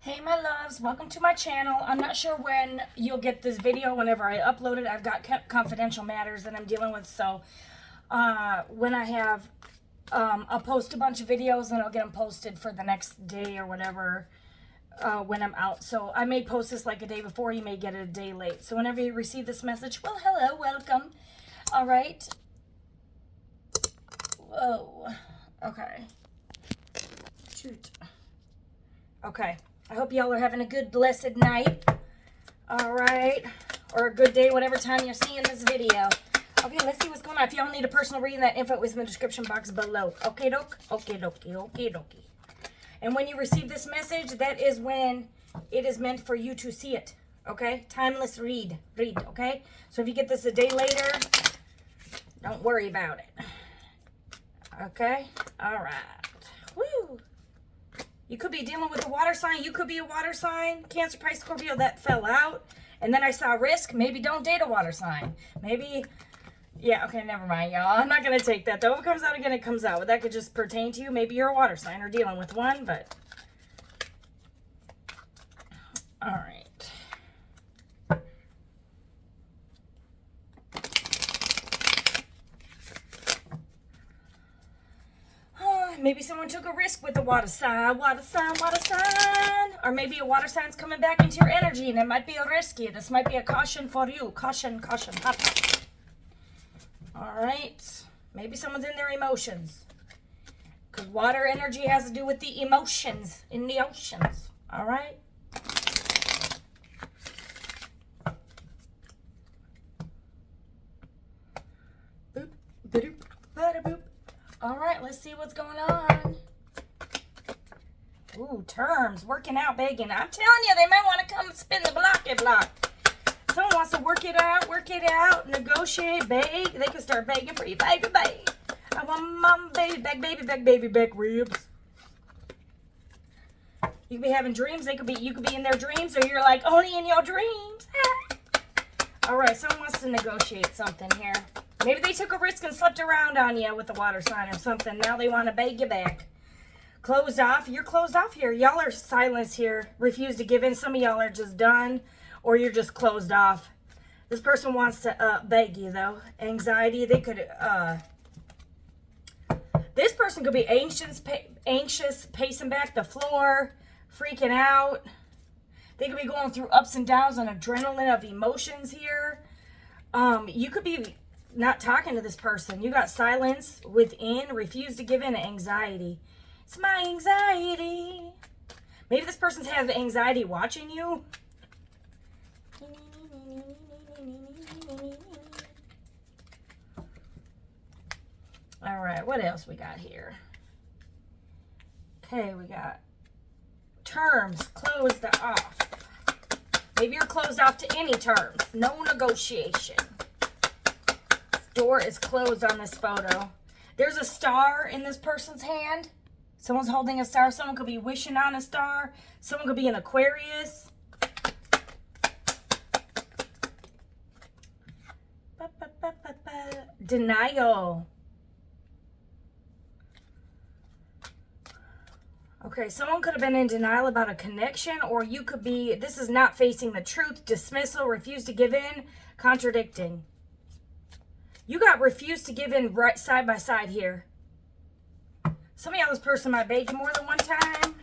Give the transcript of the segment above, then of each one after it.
Hey my loves, welcome to my channel. I'm not sure when you'll get this video, whenever I upload it. I've got confidential matters that I'm dealing with, so when I have, I'll post a bunch of videos and I'll get them posted for the next day or whatever when I'm out. So I may post this like a day before, you may get it a day late. So whenever you receive this message, well, hello, welcome. All right. Whoa. Okay. Shoot. Okay. I hope y'all are having a good, blessed night. All right. Or a good day, whatever time you're seeing this video. Okay, let's see what's going on. If y'all need a personal reading, that info is in the description box below. Okay, doke? Okay, dokie. Okay, dokie. And when you receive this message, that is when it is meant for you to see it. Okay? Timeless read. Read, okay? So if you get this a day later, don't worry about it. Okay? All right. Woo! You could be dealing with a water sign. You could be a water sign. Cancer, Pisces, Scorpio, that fell out. And then I saw risk. Maybe don't date a water sign. Maybe, yeah, okay, never mind, y'all. I'm not going to take that, though. If it comes out again, it comes out. But that could just pertain to you. Maybe you're a water sign or dealing with one, but. All right. Maybe someone took a risk with a water sign, water sign, water sign. Or maybe a water sign's coming back into your energy and it might be risky. This might be a caution for you. Caution, caution. Hop, hop. All right. Maybe someone's in their emotions. Because water energy has to do with the emotions in the oceans. All right. Boop, ba-doop, ba-da-boop. All right, let's see what's going on. Ooh, terms, working out, begging. I'm telling you, they might want to come spin the block. Someone wants to work it out, negotiate, beg. They can start begging for you, baby. I want mom, baby, back ribs. You could be having dreams. You could be in their dreams, or you're like only in your dreams. All right, someone wants to negotiate something here. Maybe they took a risk and slept around on you with the water sign or something. Now they want to beg you back. Closed off. You're closed off here. Y'all are silenced here. Refuse to give in. Some of y'all are just done, or you're just closed off. This person wants to beg you, though. Anxiety. They could. This person could be anxious, pacing back the floor, freaking out. They could be going through ups and downs and adrenaline of emotions here. You could be not talking to this person. You got silence within, refuse to give in to anxiety. It's my anxiety. Maybe this person's having anxiety watching you. All right, what else we got here? Okay, we got terms closed off. Maybe you're closed off to any terms. No negotiation. Door is closed on this photo. There's a star in this person's hand. Someone's holding a star. Someone could be wishing on a star. Someone could be an Aquarius. Denial. Okay, someone could have been in denial about a connection, or you could be, this is not facing the truth, dismissal, refuse to give in, contradicting. You got refused to give in right side by side here. Some of y'all, this person might beg you more than one time.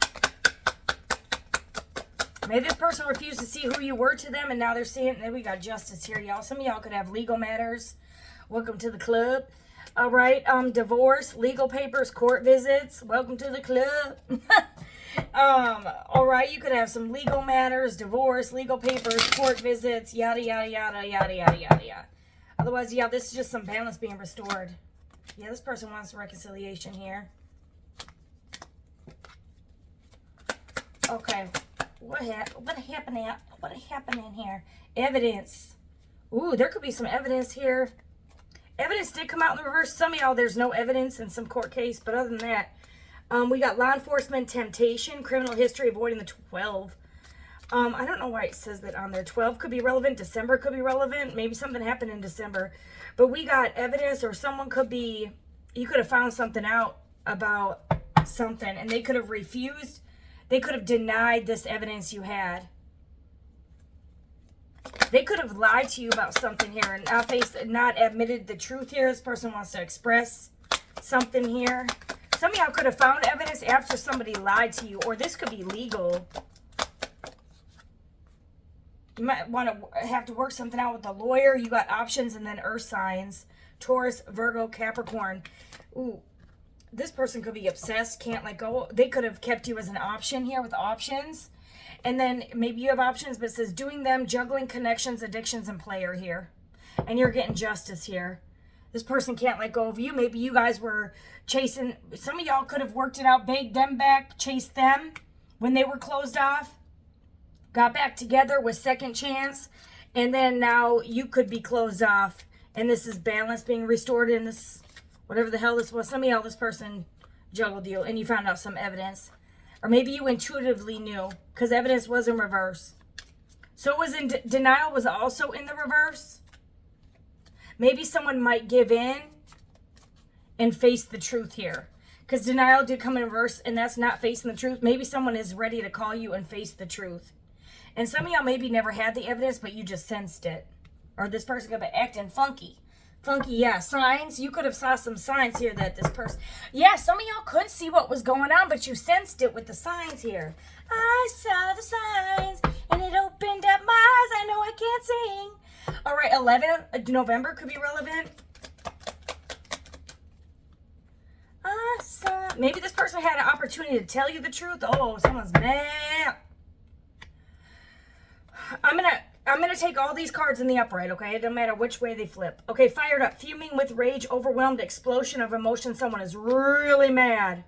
Maybe this person refused to see who you were to them, and now they're seeing, and then we got justice here, y'all. Some of y'all could have legal matters. Welcome to the club. All right, divorce, legal papers, court visits. Welcome to the club. All right, you could have some legal matters, divorce, legal papers, court visits, yada, yada, yada, yada, yada, yada, yada. Otherwise, yeah, this is just some balance being restored. Yeah, this person wants reconciliation here. Okay, what happened in here? Evidence. Ooh, there could be some evidence here. Evidence did come out in the reverse. Some of y'all, there's no evidence in some court case, but other than that, we got law enforcement, temptation, criminal history, avoiding the 12. I don't know why it says that on there. 12 could be relevant. December could be relevant. Maybe something happened in December. But we got evidence, or someone could be, you could have found something out about something, and they could have refused They could have denied this evidence you had. They could have lied to you about something here and not admitted the truth here. This person wants to express something here. Some of y'all could have found evidence after somebody lied to you, or this could be legal. You might want to have to work something out with a lawyer. You got options and then earth signs. Taurus, Virgo, Capricorn. Ooh, this person could be obsessed, can't let go. They could have kept you as an option here with options. And then maybe you have options, but it says doing them, juggling connections, addictions, and player here. And you're getting justice here. This person can't let go of you. Maybe you guys were chasing. Some of y'all could have worked it out, begged them back, chased them when they were closed off. Got back together with second chance. And then now you could be closed off. And this is balance being restored in this, whatever the hell this was. Some of y'all, this person juggled you and you found out some evidence. Or maybe you intuitively knew because evidence was in reverse. So it was in denial was also in the reverse. Maybe someone might give in and face the truth here. Because denial did come in reverse and that's not facing the truth. Maybe someone is ready to call you and face the truth. And some of y'all maybe never had the evidence, but you just sensed it. Or this person could be acting funky. Funky, yeah. Signs. You could have saw some signs here that this person... Yeah, some of y'all couldn't see what was going on, but you sensed it with the signs here. I saw the signs, and it opened up my eyes. I know I can't sing. All right, 11 November could be relevant. I saw... Maybe this person had an opportunity to tell you the truth. Oh, someone's mad. I'm gonna take all these cards in the upright, okay? It doesn't matter which way they flip. Okay, fired up, fuming with rage, overwhelmed, explosion of emotion. Someone is really mad.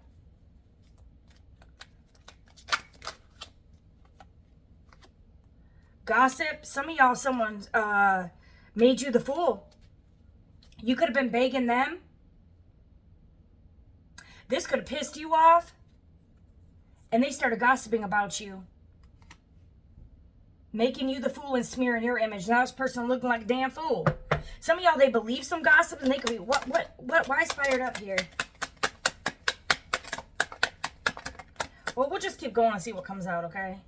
Gossip. Some of y'all, someone made you the fool. You could have been begging them. This could have pissed you off. And they started gossiping about you. Making you the fool and smearing your image. Now this person looking like a damn fool. Some of y'all, they believe some gossip and they could be, why is fired up here? Well, we'll just keep going and see what comes out, okay?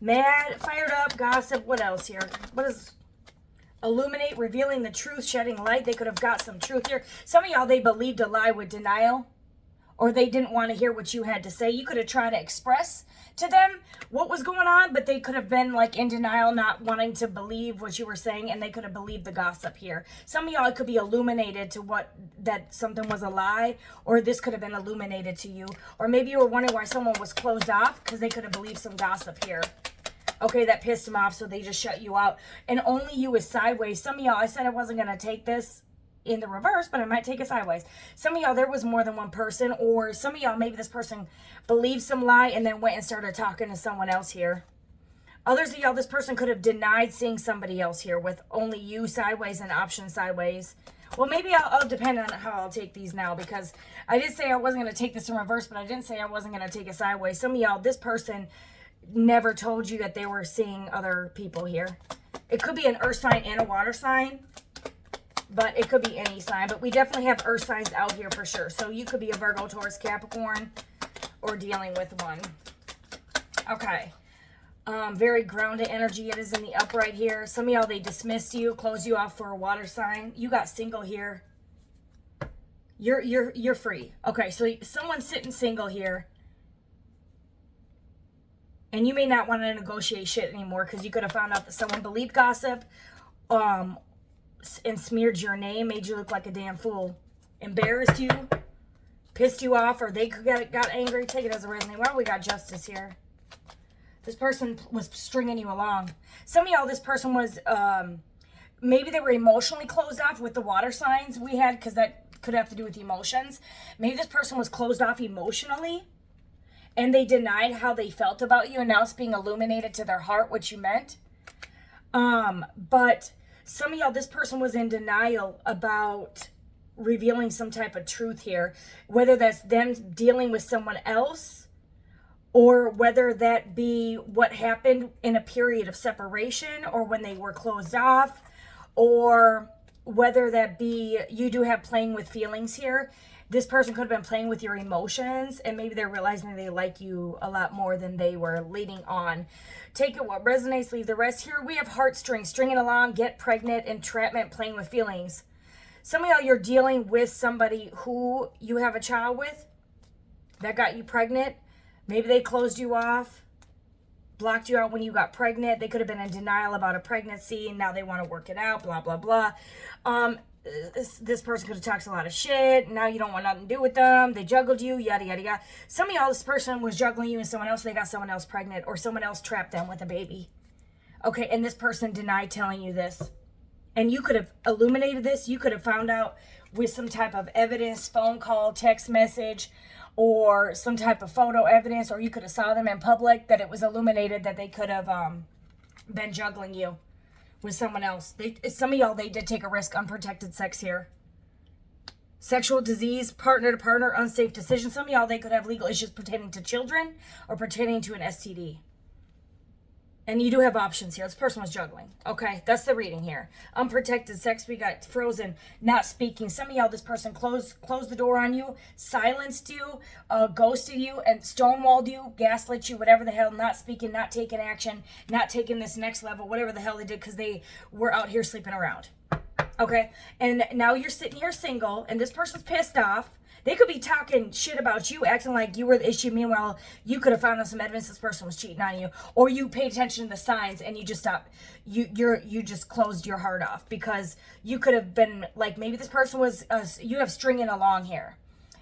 Mad, fired up, gossip, what else here? What is illuminate, revealing the truth, shedding light? They could have got some truth here. Some of y'all, they believed a lie with denial. Or they didn't want to hear what you had to say. You could have tried to express to them what was going on, but they could have been like in denial, not wanting to believe what you were saying, and they could have believed the gossip here. Some of y'all, it could be illuminated to that something was a lie, or this could have been illuminated to you. Or maybe you were wondering why someone was closed off because they could have believed some gossip here. Okay, that pissed them off, so they just shut you out. And only you is sideways. Some of y'all, I said I wasn't going to take this in the reverse, but I might take it sideways. Some of y'all, there was more than one person, or some of y'all, maybe this person believed some lie and then went and started talking to someone else here. Others of y'all, this person could have denied seeing somebody else here with only you sideways and option sideways. Well, maybe I'll depend on how I'll take these now, because I did say I wasn't going to take this in reverse, but I didn't say I wasn't going to take it sideways. Some of y'all, this person never told you that they were seeing other people here. It could be an earth sign and a water sign. But it could be any sign. But we definitely have earth signs out here for sure. So you could be a Virgo, Taurus, Capricorn, or dealing with one. Okay. Very grounded energy. It is in the upright here. Some of y'all, they dismissed you, closed you off for a water sign. You got single here. You're free. Okay, so someone's sitting single here. And you may not want to negotiate shit anymore because you could have found out that someone believed gossip. And smeared your name, made you look like a damn fool, embarrassed you, pissed you off, or they got angry. Take it as a resume. Well, we got justice here. This person was stringing you along. Some of y'all, this person was, maybe they were emotionally closed off with the water signs we had, because that could have to do with emotions. Maybe this person was closed off emotionally, and they denied how they felt about you, and now it's being illuminated to their heart what you meant. But some of y'all, this person was in denial about revealing some type of truth here, whether that's them dealing with someone else, or whether that be what happened in a period of separation, or when they were closed off, or whether that be you do have playing with feelings here. This person could have been playing with your emotions, and maybe they're realizing they like you a lot more than they were leading on. Take it what resonates, leave the rest. Here we have heartstrings, stringing along, get pregnant, entrapment, playing with feelings. Some of y'all, you're dealing with somebody who you have a child with that got you pregnant. Maybe they closed you off, blocked you out when you got pregnant. They could have been in denial about a pregnancy, and now they want to work it out, blah, blah, blah. This person could have talked a lot of shit. Now you don't want nothing to do with them. They juggled you, yada, yada, yada. Some of y'all, this person was juggling you and someone else. They got someone else pregnant, or someone else trapped them with a baby. Okay, and this person denied telling you this. And you could have illuminated this. You could have found out with some type of evidence, phone call, text message, or some type of photo evidence, or you could have saw them in public that it was illuminated that they could have been juggling you with someone else. Some of y'all, they did take a risk. Unprotected sex here. Sexual disease, partner to partner, unsafe decision. Some of y'all, they could have legal issues pertaining to children or pertaining to an STD. And you do have options here. This person was juggling. Okay, that's the reading here. Unprotected sex, we got frozen, not speaking. Some of y'all, this person closed the door on you, silenced you, ghosted you, and stonewalled you, gaslit you, whatever the hell, not speaking, not taking action, not taking this next level, whatever the hell they did, because they were out here sleeping around. Okay, and now you're sitting here single, and this person's pissed off. They could be talking shit about you, acting like you were the issue. Meanwhile, you could have found out some evidence this person was cheating on you, or you paid attention to the signs and you just stopped. You just closed your heart off because you could have been like, maybe this person was. You have stringing along here.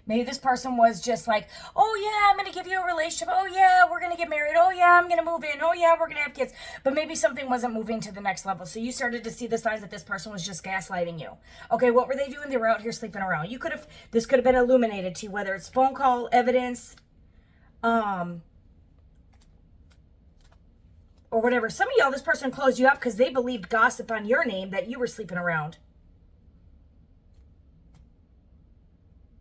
Maybe this person was just like, oh yeah, I'm going to give you a relationship. Oh yeah, we're going to get married. Oh yeah, I'm going to move in. Oh yeah, we're going to have kids. But maybe something wasn't moving to the next level. So you started to see the signs that this person was just gaslighting you. Okay, what were they doing? They were out here sleeping around. This could have been illuminated to you, whether it's phone call, evidence, or whatever. Some of y'all, this person closed you up because they believed gossip on your name that you were sleeping around.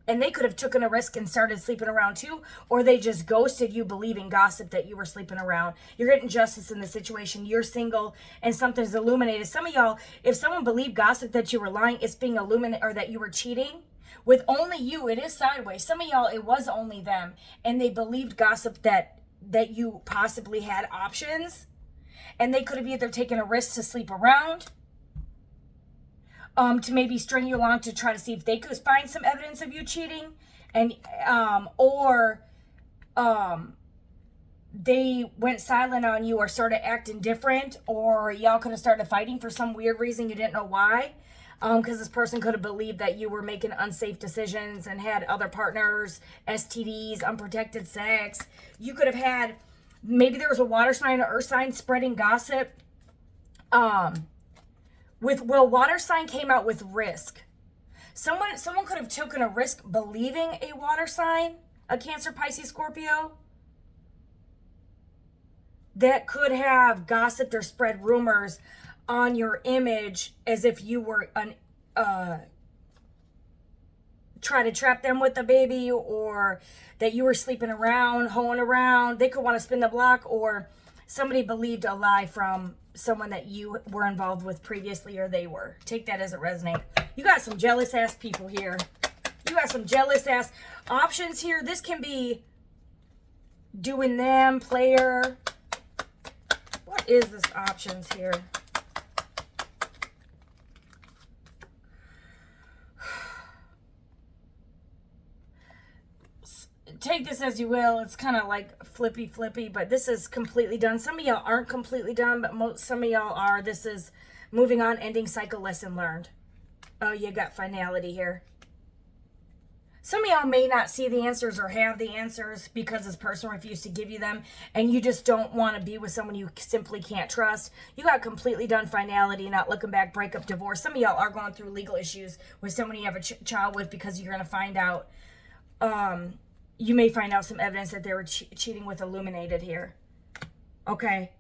And they could have taken a risk and started sleeping around too, or they just ghosted you believing gossip that you were sleeping around. You're getting justice in the situation. You're single and something's illuminated. Some of y'all, if someone believed gossip that you were lying, it's being illuminated, or that you were cheating with only you. It is sideways. Some of y'all, it was only them, and they believed gossip that you possibly had options, and they could have either taken a risk to sleep around, to maybe string you along to try to see if they could find some evidence of you cheating, and they went silent on you or started acting different, or y'all could have started fighting for some weird reason you didn't know why, because this person could have believed that you were making unsafe decisions and had other partners, STDs, unprotected sex. You could have had, maybe there was a water sign or earth sign spreading gossip. Water sign came out with risk. Someone could have taken a risk believing a water sign, a Cancer, Pisces, Scorpio, that could have gossiped or spread rumors on your image as if you were trying to trap them with a baby, or that you were sleeping around, hoeing around. They could want to spin the block, or somebody believed a lie from someone that you were involved with previously, or they were. Take that as it resonates. You got some jealous ass people here. You got some jealous ass options here. This can be doing them, player. What is this options here? Take this as you will. It's kind of like flippy, but this is completely done. Some of y'all aren't completely done, but some of y'all are. This is moving on, ending cycle, lesson learned. Oh, you got finality here. Some of y'all may not see the answers or have the answers because this person refused to give you them, and you just don't want to be with someone you simply can't trust. You got completely done, finality, not looking back, breakup, divorce. Some of y'all are going through legal issues with someone you have a child with, because you're going to find out, you may find out some evidence that they were cheating with, illuminated here. Okay.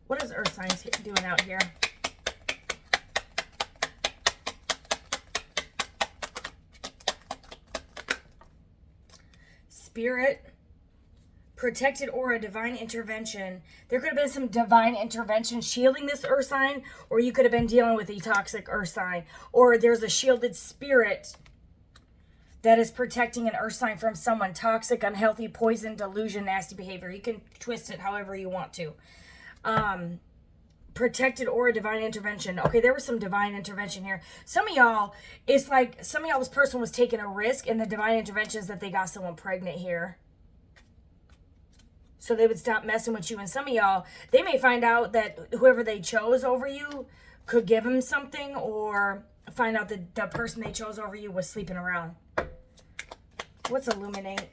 What is earth signs doing out here? Spirit, Protected aura, divine intervention. There could have been some divine intervention shielding this earth sign, or you could have been dealing with a toxic earth sign, or there's a shielded spirit that is protecting an earth sign from someone toxic, unhealthy, poison, delusion, nasty behavior. You can twist it however you want to. Protected aura, divine intervention. Okay, there was some divine intervention here. Some of y'all, it's like some of y'all, this person was taking a risk, and the divine intervention is that they got someone pregnant here. So they would stop messing with you. And some of y'all, they may find out that whoever they chose over you could give them something, or find out that the person they chose over you was sleeping around. What's illuminate?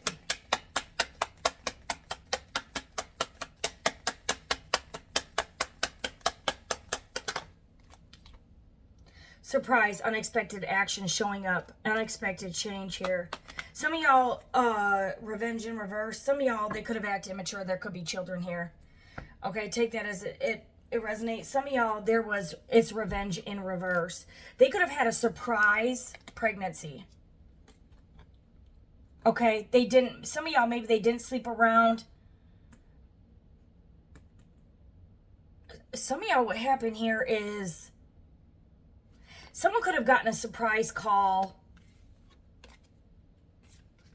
Surprise, unexpected action showing up. Unexpected change here. Some of y'all, revenge in reverse. Some of y'all, they could have acted immature. There could be children here. Okay, take that as it resonates. Some of y'all, it's revenge in reverse. They could have had a surprise pregnancy. Okay, they didn't, some of y'all, maybe they didn't sleep around. Some of y'all, what happened here is someone could have gotten a surprise call,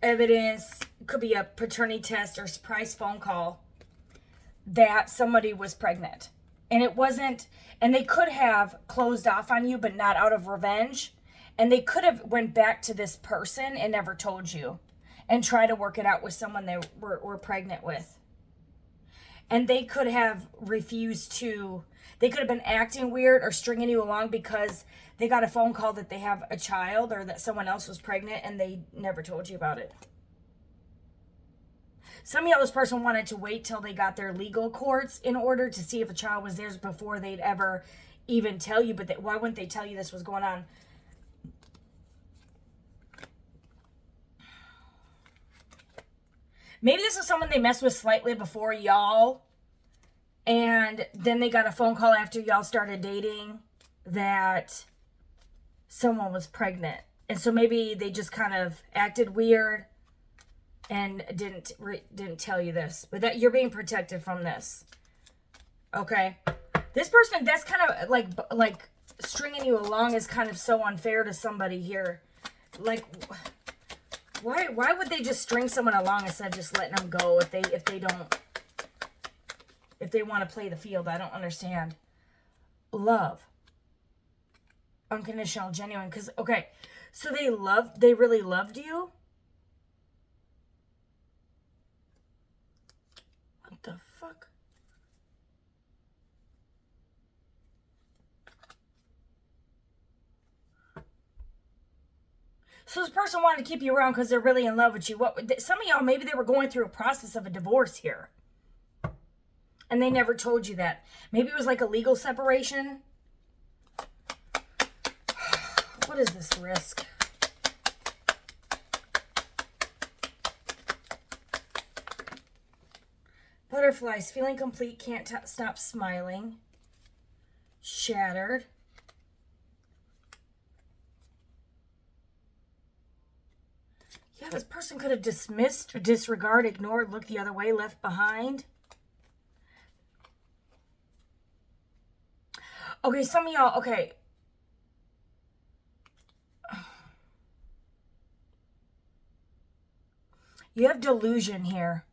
evidence, could be a paternity test or surprise phone call that somebody was pregnant. And it wasn't, and they could have closed off on you, but not out of revenge. And they could have went back to this person and never told you and try to work it out with someone they were pregnant with. And they could have refused to, they could have been acting weird or stringing you along because they got a phone call that they have a child or that someone else was pregnant and they never told you about it. Some of y'all, this person wanted to wait till they got their legal courts in order to see if a child was theirs before they'd ever even tell you. But why wouldn't they tell you this was going on? Maybe this is someone they messed with slightly before y'all, and then they got a phone call after y'all started dating that someone was pregnant. And so maybe they just kind of acted weird and didn't tell you this. But that you're being protected from this. Okay? This person, that's kind of like stringing you along is kind of so unfair to somebody here. Like, why would they just string someone along instead of just letting them go if they want to play the field? I don't understand. Love. Unconditional, genuine. Because, okay, so they really loved you? What the fuck? So this person wanted to keep you around because they're really in love with you. Some of y'all, maybe they were going through a process of a divorce here. And they never told you that. Maybe it was like a legal separation. What is this risk? Butterflies, feeling complete, can't stop smiling. Shattered. Yeah, this person could have dismissed, or disregarded, ignored, looked the other way, left behind. Okay, some of y'all, okay. You have delusion here.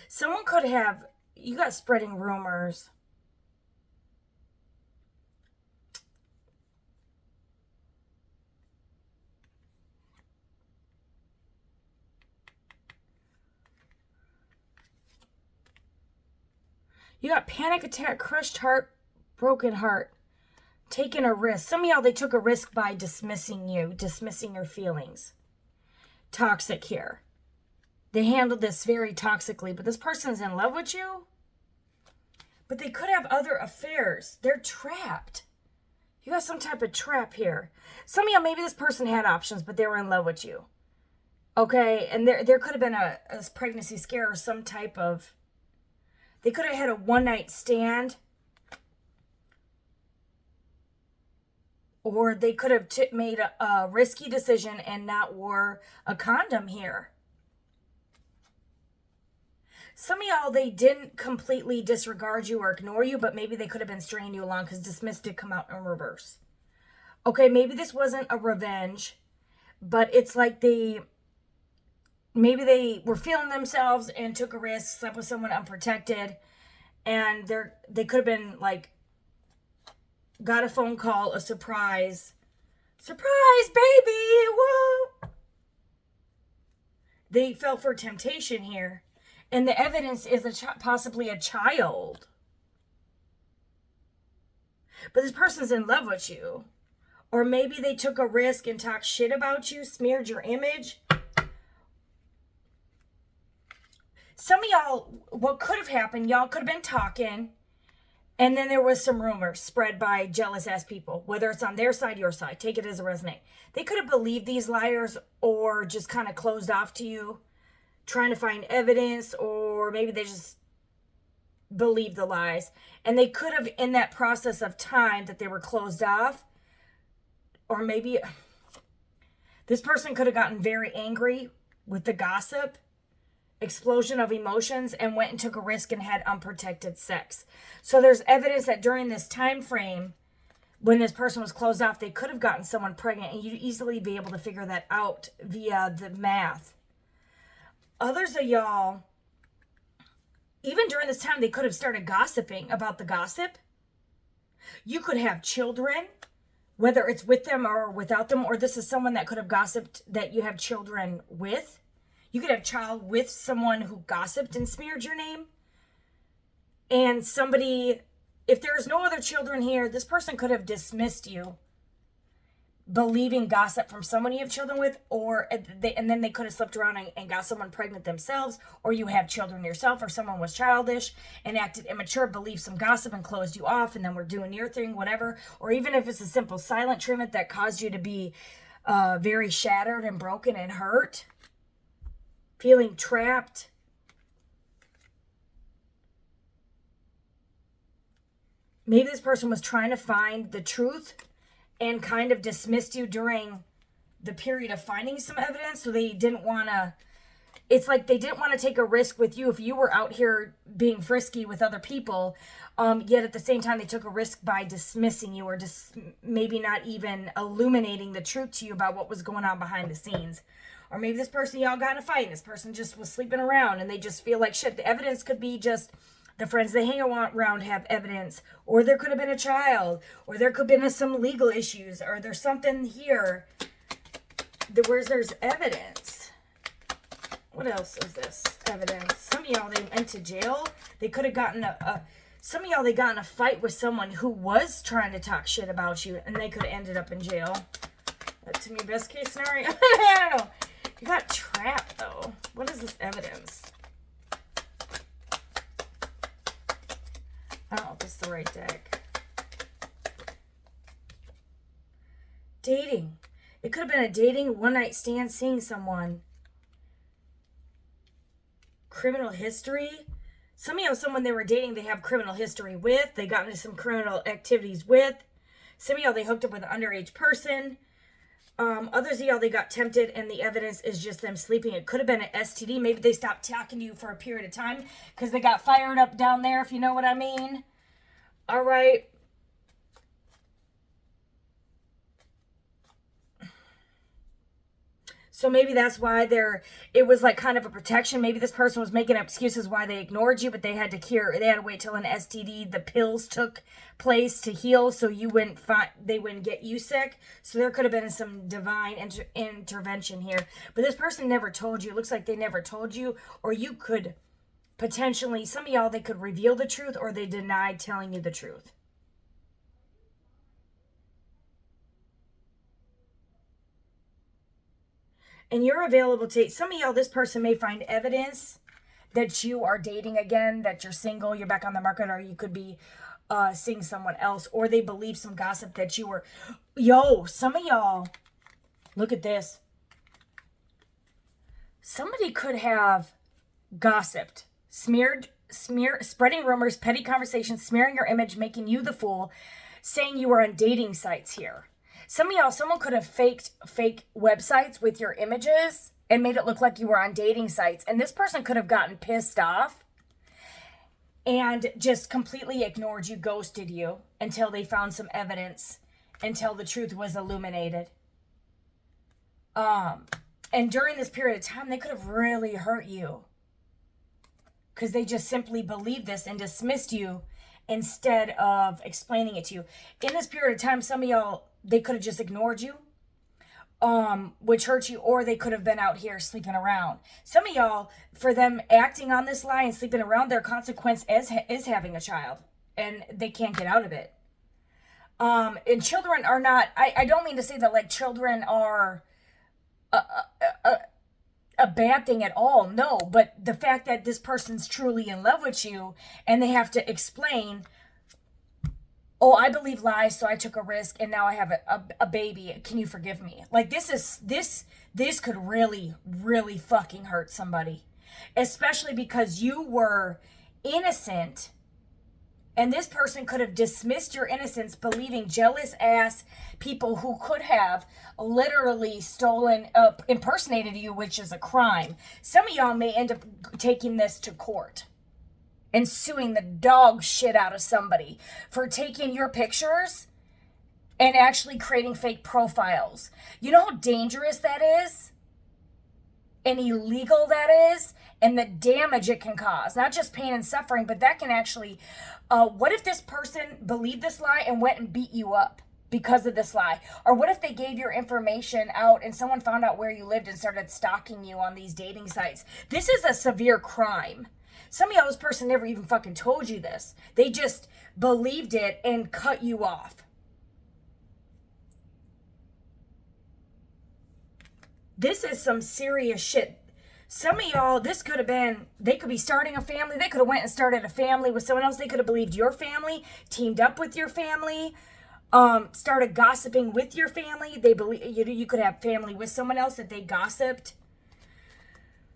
Someone could have, you got spreading rumors. You got panic attack, crushed heart, broken heart, taking a risk. Some of y'all, they took a risk by dismissing you, dismissing your feelings. Toxic here. They handled this very toxically, but this person's in love with you. But they could have other affairs. They're trapped. You got some type of trap here. Some of y'all, maybe this person had options, but they were in love with you. Okay, and there could have been a pregnancy scare or some type of... They could have had a one-night stand. Or they could have made a risky decision and not wore a condom here. Some of y'all, they didn't completely disregard you or ignore you, but maybe they could have been stringing you along because dismissed did come out in reverse. Okay, maybe this wasn't a revenge, but it's like maybe they were feeling themselves and took a risk, slept with someone unprotected, and they could have been like, got a phone call, a surprise, baby, whoa. They fell for temptation here. And the evidence is possibly a child. But this person's in love with you. Or maybe they took a risk and talked shit about you, smeared your image. Some of y'all, what could have happened, y'all could have been talking, and then there was some rumors spread by jealous-ass people, whether it's on their side, your side. Take it as a resonate. They could have believed these liars or just kind of closed off to you, trying to find evidence, or maybe they just believed the lies. And they could have, in that process of time that they were closed off, or maybe this person could have gotten very angry with the gossip, explosion of emotions, and went and took a risk and had unprotected sex. So there's evidence that during this time frame, when this person was closed off, they could have gotten someone pregnant, and you'd easily be able to figure that out via the math. Others of y'all, even during this time, they could have started gossiping about the gossip. You could have children, whether it's with them or without them, or this is someone that could have gossiped that you have children with. You could have a child with someone who gossiped and smeared your name. And somebody, if there's no other children here, this person could have dismissed you, believing gossip from someone you have children with, and then they could have slipped around and got someone pregnant themselves, or you have children yourself, or someone was childish and acted immature, believed some gossip and closed you off, and then we're doing your thing, whatever. Or even if it's a simple silent treatment that caused you to be very shattered and broken and hurt, feeling trapped. Maybe this person was trying to find the truth and kind of dismissed you during the period of finding some evidence. So they didn't want to, it's like they didn't want to take a risk with you if you were out here being frisky with other people. Yet at the same time, they took a risk by dismissing you, or just maybe not even illuminating the truth to you about what was going on behind the scenes. Or maybe this person, y'all got in a fight, and this person just was sleeping around and they just feel like shit. The evidence could be just the friends they hang around have evidence, or there could have been a child, or there could have been some legal issues, or there's something here where there's evidence. What else is this evidence? Some of y'all, they went to jail. They could have gotten some of y'all, they got in a fight with someone who was trying to talk shit about you, and they could have ended up in jail. That, to me, best case scenario. I don't know. You got trapped, though. What is this evidence? I don't know if it's the right deck. Dating. It could have been a dating, one-night stand, seeing someone. Criminal history. Some of you know someone they were dating, they have criminal history with. They got into some criminal activities with. Some of y'all, they hooked up with an underage person. Others of y'all, they got tempted, and the evidence is just them sleeping. It could have been an STD. Maybe they stopped talking to you for a period of time because they got fired up down there, if you know what I mean. All right. So maybe that's why it was like kind of a protection. Maybe this person was making excuses why they ignored you, but they had to wait till an STD, the pills took place to heal, so they wouldn't get you sick. So there could have been some divine intervention here. But this person never told you. It looks like they never told you, or you could potentially, some of y'all, they could reveal the truth, or they denied telling you the truth. And you're available to, some of y'all, this person may find evidence that you are dating again, that you're single, you're back on the market, or you could be seeing someone else, or they believe some gossip that you were, some of y'all, look at this. Somebody could have gossiped, spreading rumors, petty conversations, smearing your image, making you the fool, saying you were on dating sites here. Some of y'all, someone could have faked fake websites with your images and made it look like you were on dating sites. And this person could have gotten pissed off and just completely ignored you, ghosted you until they found some evidence, until the truth was illuminated. And during this period of time, they could have really hurt you because they just simply believed this and dismissed you instead of explaining it to you. In this period of time, some of y'all, they could have just ignored you, which hurt you, or they could have been out here sleeping around. Some of y'all, for them acting on this lie and sleeping around, their consequence is having a child, and they can't get out of it. And children are not, I don't mean to say that like children are a bad thing at all. No, but the fact that this person's truly in love with you and they have to explain, oh, I believe lies, so I took a risk and now I have a baby. Can you forgive me? Like this could really, really fucking hurt somebody, especially because you were innocent. And this person could have dismissed your innocence, believing jealous ass people who could have literally impersonated you, which is a crime. Some of y'all may end up taking this to court and suing the dog shit out of somebody for taking your pictures and actually creating fake profiles. You know how dangerous that is? And illegal that is? And the damage it can cause, not just pain and suffering, but that can actually, what if this person believed this lie and went and beat you up because of this lie? Or what if they gave your information out and someone found out where you lived and started stalking you on these dating sites? This is a severe crime. Some of y'all, this person never even fucking told you this. They just believed it and cut you off. This is some serious shit. Some of y'all, this could have been, they could be starting a family. They could have went and started a family with someone else. They could have believed your family, teamed up with your family, started gossiping with your family. They believe you could have family with someone else that they gossiped.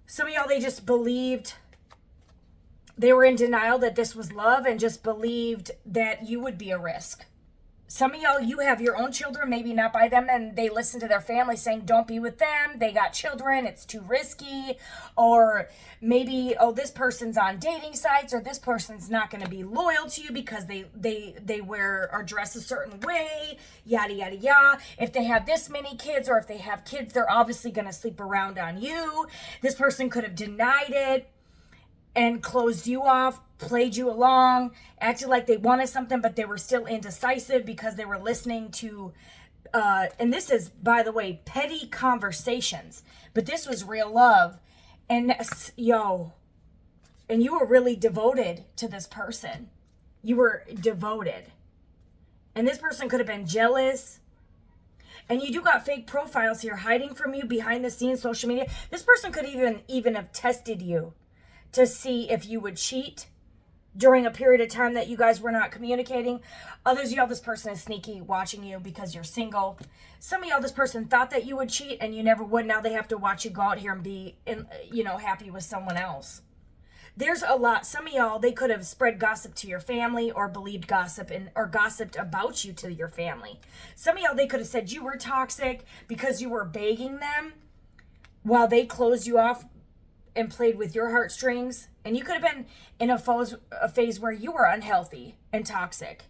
Some of y'all, they just believed, they were in denial that this was love and just believed that you would be a risk. Some of y'all, you have your own children, maybe not by them, and they listen to their family saying, don't be with them. They got children. It's too risky. Or maybe, oh, this person's on dating sites, or this person's not going to be loyal to you because they wear or dress a certain way, yada, yada, yada. If they have this many kids, or if they have kids, they're obviously going to sleep around on you. This person could have denied it and closed you off, played you along, acted like they wanted something, but they were still indecisive because they were listening to, and this is, by the way, petty conversations, but this was real love. And and you were really devoted to this person. You were devoted. And this person could have been jealous. And you do got fake profiles here hiding from you behind the scenes, social media. This person could even have tested you to see if you would cheat during a period of time that you guys were not communicating. Others of y'all, this person is sneaky watching you because you're single. Some of y'all, this person thought that you would cheat and you never would. Now they have to watch you go out here and be, happy with someone else. There's a lot. Some of y'all, they could have spread gossip to your family or believed gossip or gossiped about you to your family. Some of y'all, they could have said you were toxic because you were begging them while they closed you off and played with your heartstrings. And you could have been in a phase where you were unhealthy and toxic.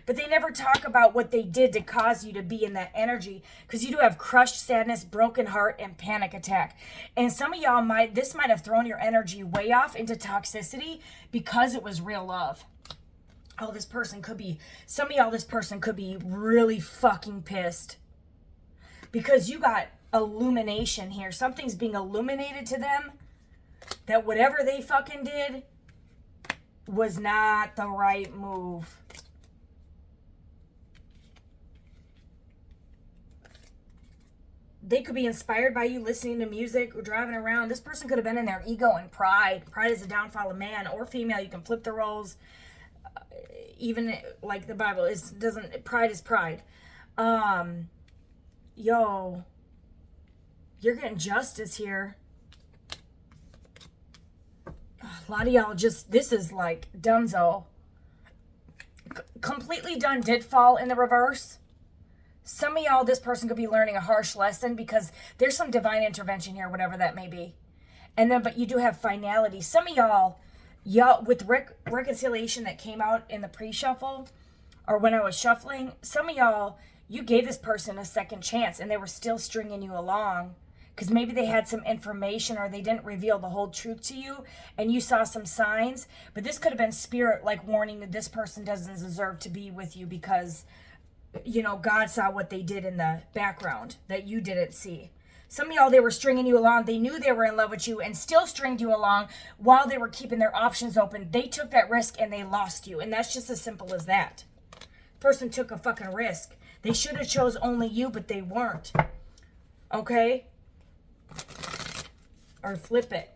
But they never talk about what they did to cause you to be in that energy, because you do have crushed sadness, broken heart, and panic attack. And some of y'all this might have thrown your energy way off into toxicity because it was real love. Oh, some of y'all, this person could be really fucking pissed because you got illumination here. Something's being illuminated to them that whatever they fucking did was not the right move. They could be inspired by you listening to music or driving around. This person could have been in their ego and pride. Pride is the downfall of man or female. You can flip the roles. Even like the Bible pride is pride. You're getting justice here. A lot of y'all this is like donezo. Completely done did fall in the reverse. Some of y'all, this person could be learning a harsh lesson because there's some divine intervention here, whatever that may be. And then, but you do have finality. Some of y'all, Y'all, with reconciliation that came out in the pre-shuffle, or when I was shuffling, some of y'all, you gave this person a second chance and they were still stringing you along because maybe they had some information or they didn't reveal the whole truth to you and you saw some signs. But this could have been spirit like warning that this person doesn't deserve to be with you because, you know, God saw what they did in the background that you didn't see. Some of y'all, they were stringing you along. They knew they were in love with you and still stringed you along while they were keeping their options open. They took that risk and they lost you. And that's just as simple as that. Person took a fucking risk. They should have chose only you, but they weren't. Okay? Or flip it.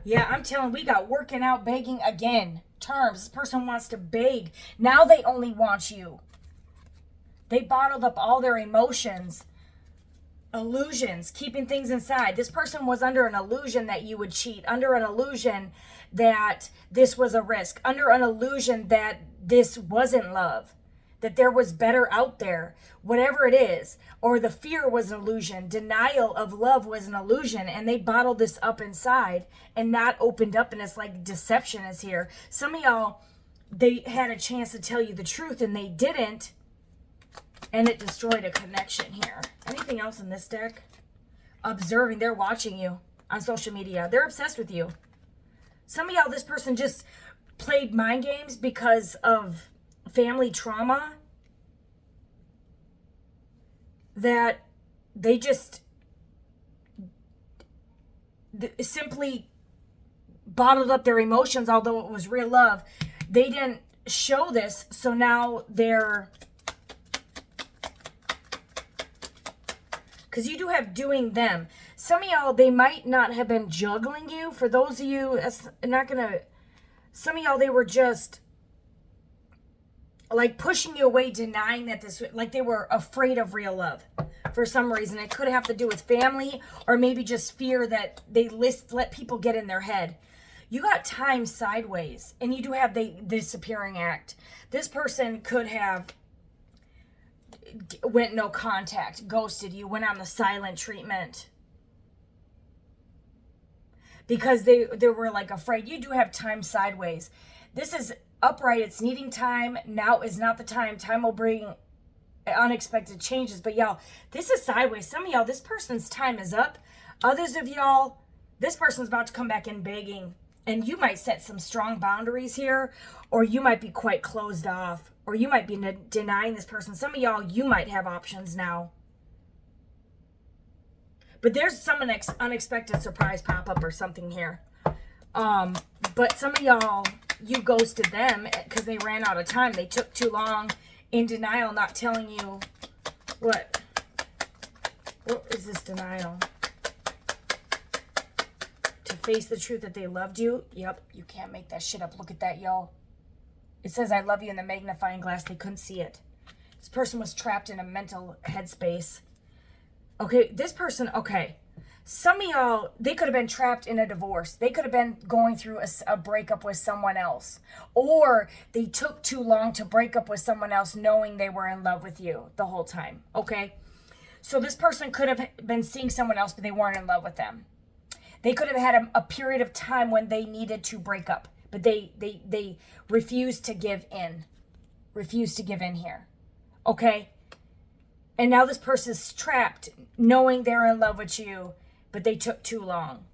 Yeah, I'm telling, we got working out, begging again. Terms. This person wants to beg. Now they only want you. They bottled up all their emotions. Illusions. Keeping things inside. This person was under an illusion that you would cheat. Under an illusion that this was a risk. Under an illusion that this wasn't love. That there was better out there. Whatever it is. Or the fear was an illusion. Denial of love was an illusion. And they bottled this up inside and not opened up. And it's like deception is here. Some of y'all, they had a chance to tell you the truth and they didn't. And it destroyed a connection here. Anything else in this deck? Observing. They're watching you on social media. They're obsessed with you. Some of y'all, this person just played mind games because of family trauma. That they just simply bottled up their emotions, although it was real love. They didn't show this, so now they're... Because you do have doing them. Some of y'all, they might not have been juggling you. For those of you, that's not going to... Some of y'all, they were just like pushing you away, denying that this... Like they were afraid of real love for some reason. It could have to do with family or maybe just fear that they let people get in their head. You got time sideways and you do have the disappearing act. This person could have... went no contact, ghosted you, went on the silent treatment because they were like afraid. You do have time sideways. This is upright. It's needing time. Now is not the time. Time will bring unexpected changes. But y'all, this is sideways. Some of y'all, this person's time is up. Others of y'all, this person's about to come back in begging. And you might set some strong boundaries here, or you might be quite closed off, or you might be denying this person. Some of y'all, you might have options now. But there's some unexpected surprise pop-up or something here. But some of y'all, you ghosted them because they ran out of time. They took too long in denial, not telling you what is this denial? To face the truth that they loved you. Yep, you can't make that shit up. Look at that, y'all. It says, I love you in the magnifying glass. They couldn't see it. This person was trapped in a mental headspace. Okay, this person, okay. Some of y'all, they could have been trapped in a divorce. They could have been going through a breakup with someone else. Or they took too long to break up with someone else knowing they were in love with you the whole time, okay? So this person could have been seeing someone else, but they weren't in love with them. They could have had a period of time when they needed to break up, but they refused to give in. Refused to give in here. Okay? And now this person's trapped, knowing they're in love with you, but they took too long.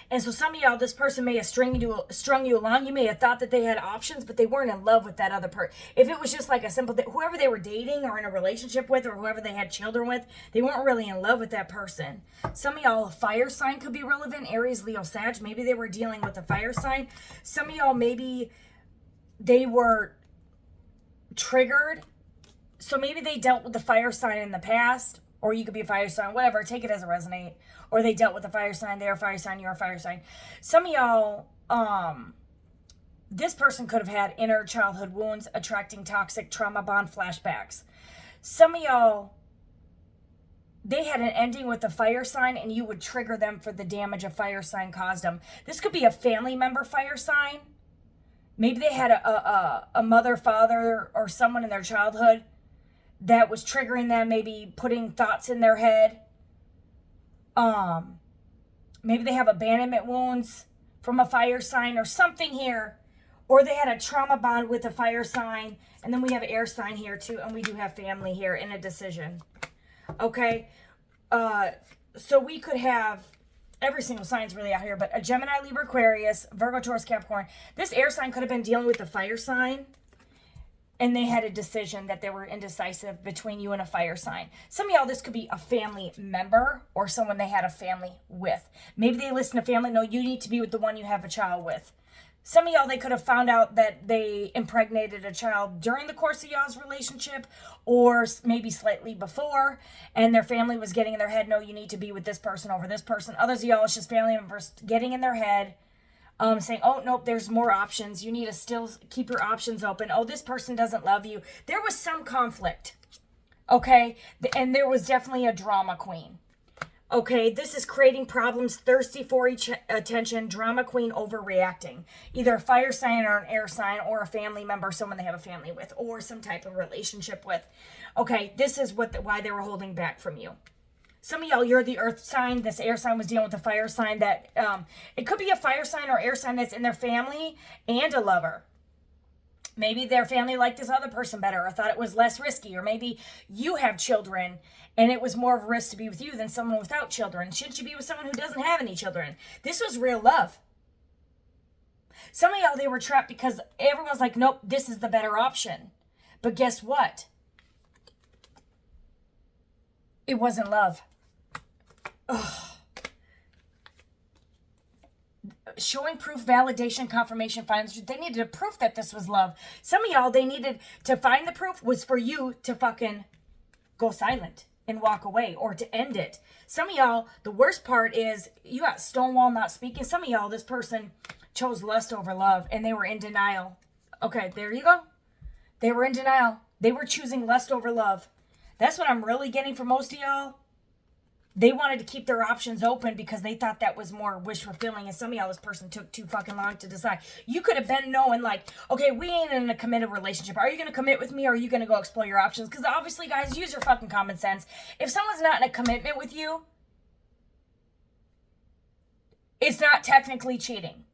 And so some of y'all, this person may have strung you along. You may have thought that they had options, but they weren't in love with that other person. If it was just like a simple, whoever they were dating or in a relationship with or whoever they had children with, they weren't really in love with that person. Some of y'all, a fire sign could be relevant. Aries, Leo, Sag. Maybe they were dealing with a fire sign. Some of y'all, maybe they were triggered. So maybe they dealt with the fire sign in the past. Or you could be a fire sign, whatever. Take it as a resonate. Or they dealt with a fire sign. They're a fire sign. You're a fire sign. Some of y'all, this person could have had inner childhood wounds, attracting toxic trauma bond flashbacks. Some of y'all, they had an ending with a fire sign and you would trigger them for the damage a fire sign caused them. This could be a family member fire sign. Maybe they had a mother, father, or someone in their childhood that was triggering them, maybe putting thoughts in their head. Maybe they have abandonment wounds from a fire sign or something here. Or they had a trauma bond with a fire sign. And then we have air sign here too. And we do have family here in a decision. Okay. So we could have every single sign's really out here. But a Gemini, Libra, Aquarius, Virgo, Taurus, Capricorn. This air sign could have been dealing with the fire sign. And they had a decision that they were indecisive between you and a fire sign. Some of y'all, this could be a family member or someone they had a family with. Maybe they listen to family. No, you need to be with the one you have a child with. Some of y'all, they could have found out that they impregnated a child during the course of y'all's relationship or maybe slightly before, and their family was getting in their head, no, you need to be with this person over this person. Others of y'all, it's just family members getting in their head, saying, oh, nope, there's more options. You need to still keep your options open. Oh, this person doesn't love you. There was some conflict, okay? And there was definitely a drama queen. Okay, this is creating problems, thirsty for each attention, drama queen overreacting. Either a fire sign or an air sign or a family member, someone they have a family with or some type of relationship with. Okay, this is why they were holding back from you. Some of y'all, you're the earth sign. This air sign was dealing with the fire sign. That it could be a fire sign or air sign that's in their family and a lover. Maybe their family liked this other person better or thought it was less risky. Or maybe you have children and it was more of a risk to be with you than someone without children. Shouldn't you be with someone who doesn't have any children? This was real love. Some of y'all, they were trapped because everyone's like, nope, this is the better option. But guess what? It wasn't love. Ugh. Showing proof, validation, confirmation, finance. They needed proof that this was love. Some of y'all, they needed to find the proof was for you to fucking go silent and walk away or to end it. Some of y'all, the worst part is you got stonewall not speaking. Some of y'all, this person chose lust over love and they were in denial. Okay, there you go. They were in denial. They were choosing lust over love. That's what I'm really getting from most of y'all. They wanted to keep their options open because they thought that was more wish fulfilling. And some of y'all, this person took too fucking long to decide. You could have been knowing like, okay, we ain't in a committed relationship. Are you going to commit with me or are you going to go explore your options? Because obviously, guys, use your fucking common sense. If someone's not in a commitment with you, it's not technically cheating.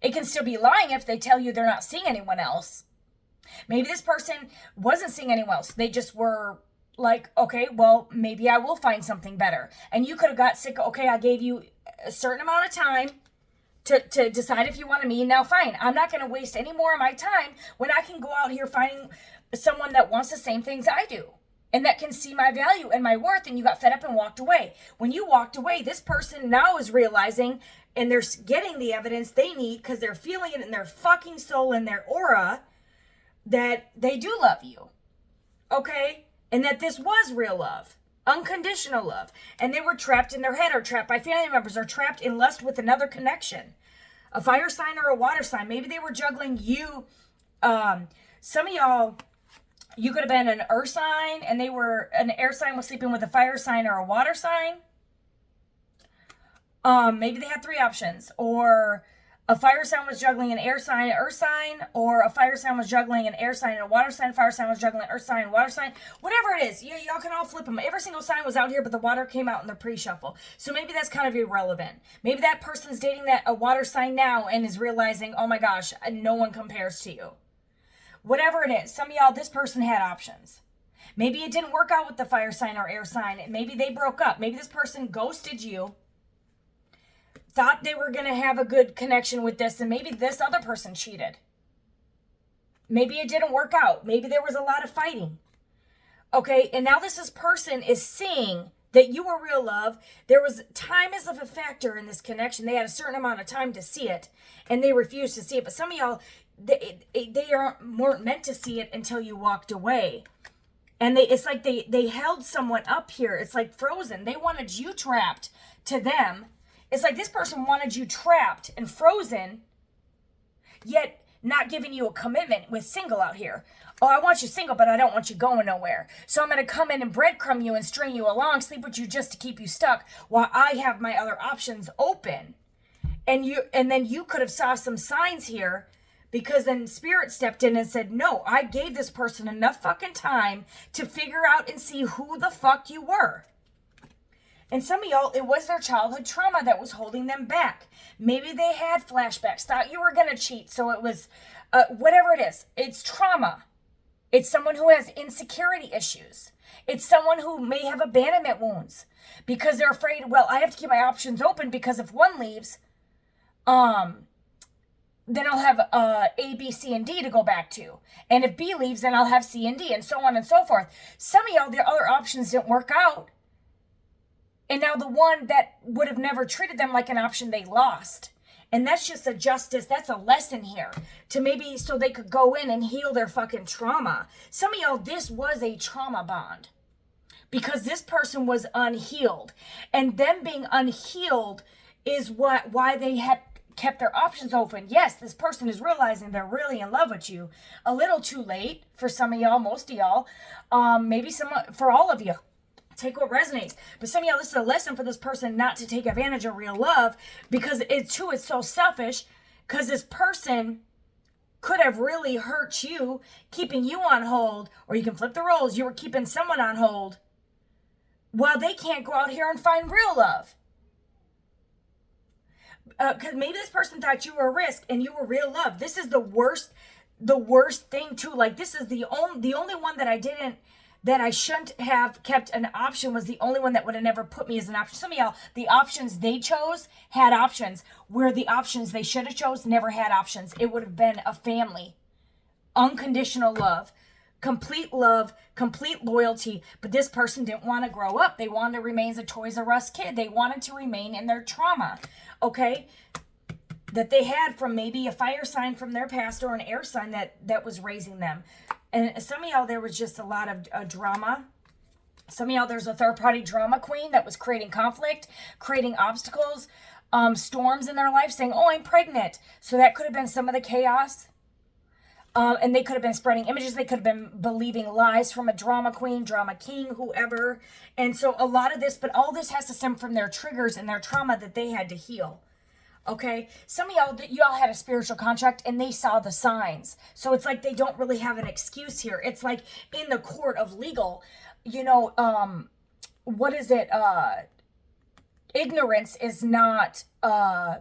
It can still be lying if they tell you they're not seeing anyone else. Maybe this person wasn't seeing anyone else. They just were like, okay, well, maybe I will find something better. And you could have got sick. Okay, I gave you a certain amount of time to decide if you wanted me. Now, fine. I'm not going to waste any more of my time when I can go out here finding someone that wants the same things I do and that can see my value and my worth. And you got fed up and walked away. When you walked away, this person now is realizing and they're getting the evidence they need because they're feeling it in their fucking soul and their aura that they do love you. Okay? And that this was real love, unconditional love. And they were trapped in their head or trapped by family members or trapped in lust with another connection. A fire sign or a water sign. Maybe they were juggling you. Some of y'all, you could have been an earth sign and an air sign was sleeping with a fire sign or a water sign. Maybe they had three options. Or a fire sign was juggling an air sign, earth sign, or a fire sign was juggling an air sign and a water sign. Fire sign was juggling earth sign and water sign. Whatever it is, y'all can all flip them. Every single sign was out here, but the water came out in the pre-shuffle. So maybe that's kind of irrelevant. Maybe that person's dating a water sign now and is realizing, oh my gosh, no one compares to you. Whatever it is, some of y'all, this person had options. Maybe it didn't work out with the fire sign or air sign. Maybe they broke up. Maybe this person ghosted you. Thought they were going to have a good connection with this, and maybe this other person cheated. Maybe it didn't work out. Maybe there was a lot of fighting. Okay, and now this person is seeing that you were real love. There was time is of a factor in this connection. They had a certain amount of time to see it, and they refused to see it. But some of y'all, they weren't meant to see it until you walked away. And it's like they held someone up here. It's like frozen. They wanted you trapped to them. It's like this person wanted you trapped and frozen, yet not giving you a commitment with single out here. Oh, I want you single, but I don't want you going nowhere. So I'm going to come in and breadcrumb you and string you along, sleep with you just to keep you stuck while I have my other options open. And then you could have saw some signs here because then Spirit stepped in and said, no, I gave this person enough fucking time to figure out and see who the fuck you were. And some of y'all, it was their childhood trauma that was holding them back. Maybe they had flashbacks, thought you were going to cheat. So it was, whatever it is, it's trauma. It's someone who has insecurity issues. It's someone who may have abandonment wounds because they're afraid, well, I have to keep my options open because if one leaves, then I'll have A, B, C, and D to go back to. And if B leaves, then I'll have C and D, and so on and so forth. Some of y'all, the other options didn't work out. And now the one that would have never treated them like an option, they lost. And that's just a justice, that's a lesson here. To maybe so they could go in and heal their fucking trauma. Some of y'all, this was a trauma bond. Because this person was unhealed. And them being unhealed is why they had kept their options open. Yes, this person is realizing they're really in love with you. A little too late for some of y'all, most of y'all. Maybe for all of you. Take what resonates. But some of y'all, this is a lesson for this person not to take advantage of real love because it too is so selfish because this person could have really hurt you, keeping you on hold, or you can flip the roles. You were keeping someone on hold while they can't go out here and find real love. Because maybe this person thought you were a risk and you were real love. This is the worst thing too. Like this is the only one that I shouldn't have kept an option was the only one that would have never put me as an option. Some of y'all, the options they chose had options where the options they should have chose never had options. It would have been a family, unconditional love, complete loyalty. But this person didn't want to grow up. They wanted to remain a Toys R Us kid. They wanted to remain in their trauma, okay, that they had from maybe a fire sign from their past or an air sign that was raising them. And some of y'all, there was just a lot of drama. Some of y'all, there's a third-party drama queen that was creating conflict, creating obstacles, storms in their life, saying, oh, I'm pregnant. So that could have been some of the chaos. And they could have been spreading images. They could have been believing lies from a drama queen, drama king, whoever. And so a lot of this, but all this has to stem from their triggers and their trauma that they had to heal. Okay, some of y'all had a spiritual contract and they saw the signs. So it's like they don't really have an excuse here. It's like in the court of legal, what is it? Ignorance is not an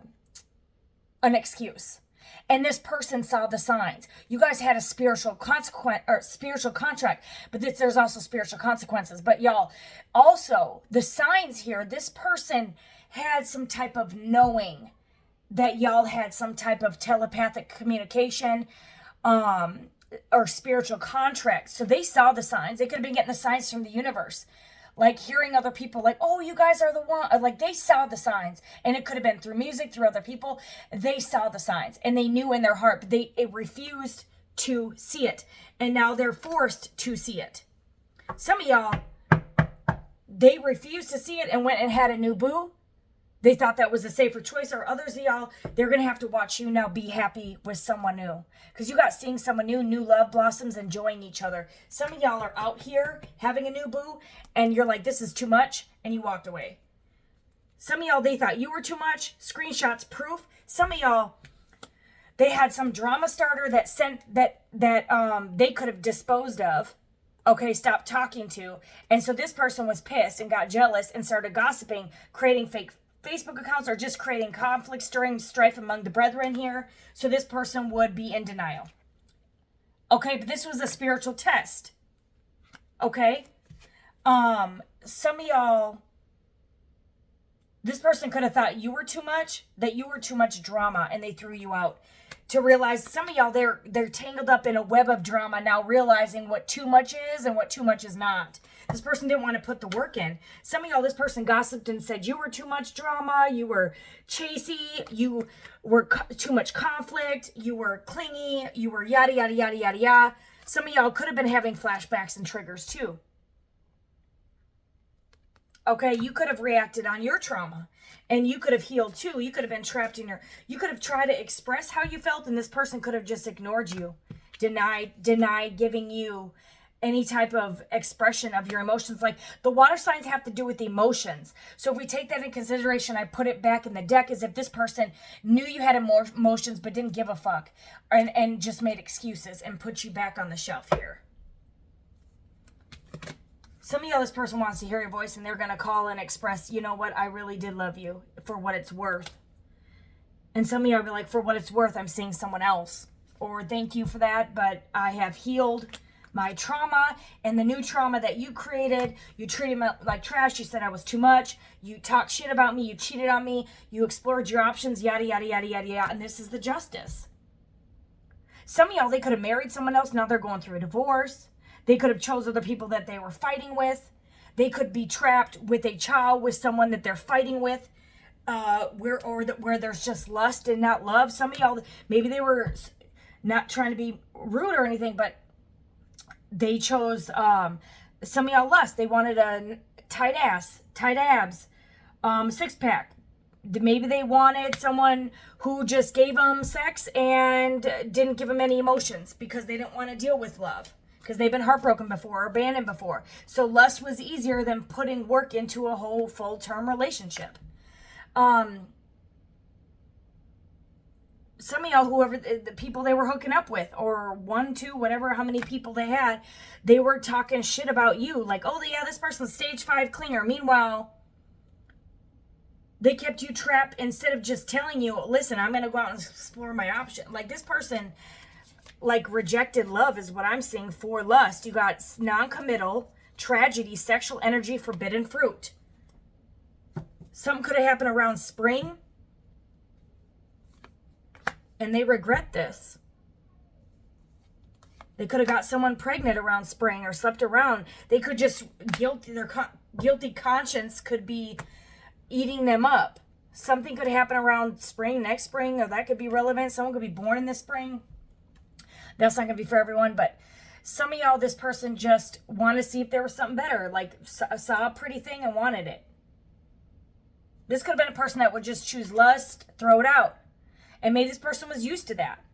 excuse. And this person saw the signs. You guys had a spiritual contract, but there's also spiritual consequences. But y'all, also the signs here, this person had some type of knowing that y'all had some type of telepathic communication or spiritual contract. So they saw the signs. They could have been getting the signs from the universe. Like hearing other people like, oh, you guys are the one. Like they saw the signs. And it could have been through music, through other people. They saw the signs. And they knew in their heart, but it refused to see it. And now they're forced to see it. Some of y'all, they refused to see it and went and had a new boo. They thought that was a safer choice. Or others of y'all, they're going to have to watch you now be happy with someone new. Because you got seeing someone new love blossoms, enjoying each other. Some of y'all are out here having a new boo, and you're like, this is too much, and you walked away. Some of y'all, they thought you were too much. Screenshots, proof. Some of y'all, they had some drama starter that they could have disposed of. Okay, stop talking to. And so this person was pissed and got jealous and started gossiping, creating fake Facebook accounts, or just creating conflict, stirring strife among the brethren here. So this person would be in denial. Okay, but this was a spiritual test. Okay? Some of y'all, this person could have thought you were too much, that you were too much drama, and they threw you out. To realize some of y'all, they're tangled up in a web of drama now, realizing what too much is and what too much is not. This person didn't want to put the work in. Some of y'all, this person gossiped and said you were too much drama, you were chasey, you were too much conflict, you were clingy, you were yada, yada, yada, yada, yada. Some of y'all could have been having flashbacks and triggers too. Okay, you could have reacted on your trauma. And you could have healed too. You could have been trapped in you could have tried to express how you felt, and this person could have just ignored you. Denied giving you any type of expression of your emotions. Like the water signs have to do with emotions. So if we take that in consideration, I put it back in the deck as if this person knew you had emotions but didn't give a fuck. And just made excuses and put you back on the shelf here. Some of y'all, this person wants to hear your voice and they're going to call and express, you know what, I really did love you for what it's worth. And some of y'all be like, for what it's worth, I'm seeing someone else. Or thank you for that, but I have healed my trauma and the new trauma that you created. You treated me like trash. You said I was too much. You talked shit about me. You cheated on me. You explored your options, yada, yada, yada, yada, yada. And this is the justice. Some of y'all, they could have married someone else. Now they're going through a divorce. They could have chose other people that they were fighting with. They could be trapped with a child with someone that they're fighting with, where there's just lust and not love. Some of y'all, maybe they were not trying to be rude or anything, but they chose, some of y'all lust. They wanted a tight ass, tight abs, six pack. Maybe they wanted someone who just gave them sex and didn't give them any emotions because they didn't want to deal with love. Because they've been heartbroken before or abandoned before. So lust was easier than putting work into a whole full-term relationship. Some of y'all, whoever, the people they were hooking up with, or 1, 2, whatever, how many people they had, they were talking shit about you. Like, oh, yeah, this person's stage 5 clinger. Meanwhile, they kept you trapped instead of just telling you, listen, I'm going to go out and explore my option. Like, this person, like, rejected love is what I'm seeing for lust. You got non-committal, tragedy, sexual energy, forbidden fruit. Something could have happened around spring, and they regret this. They could have got someone pregnant around spring or slept around. They could just, their guilty conscience could be eating them up. Something could happen around spring, next spring, or that could be relevant. Someone could be born in this spring. That's not going to be for everyone, but some of y'all, this person just wanted to see if there was something better, like saw a pretty thing and wanted it. This could have been a person that would just choose lust, throw it out. And maybe this person was used to that.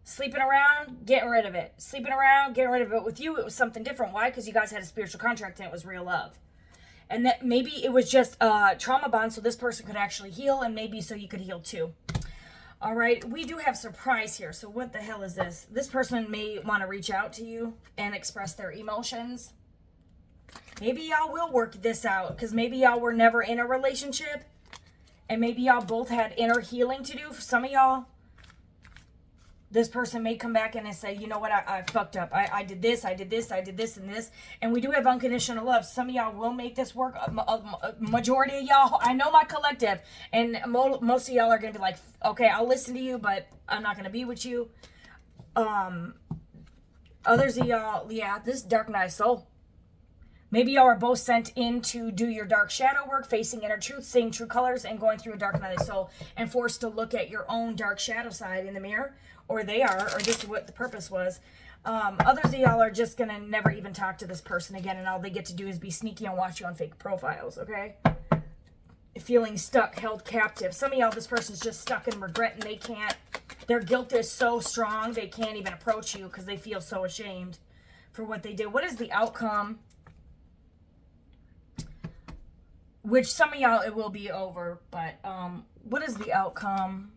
Sleeping around, getting rid of it. Sleeping around, getting rid of it. With you, it was something different. Why? Because you guys had a spiritual contract and it was real love. And that maybe it was just a trauma bond so this person could actually heal, and maybe so you could heal too. All right, we do have surprise here. So what the hell is this? This person may want to reach out to you and express their emotions. Maybe y'all will work this out because maybe y'all were never in a relationship, and maybe y'all both had inner healing to do. For some of y'all, this person may come back and say, you know what, I fucked up. I did this, I did this, I did this, and this. And we do have unconditional love. Some of y'all will make this work. A majority of y'all, I know my collective. And most of y'all are going to be like, okay, I'll listen to you, but I'm not going to be with you. Others of y'all, yeah, this is dark night of soul. Maybe y'all are both sent in to do your dark shadow work, facing inner truth, seeing true colors, and going through a dark night of soul, and forced to look at your own dark shadow side in the mirror. Or they are, or this is what the purpose was. Others of y'all are just going to never even talk to this person again, and all they get to do is be sneaky and watch you on fake profiles, okay? Feeling stuck, held captive. Some of y'all, this person's just stuck in regret, and they can't, their guilt is so strong, they can't even approach you because they feel so ashamed for what they did. What is the outcome? Which some of y'all, it will be over, but what is the outcome?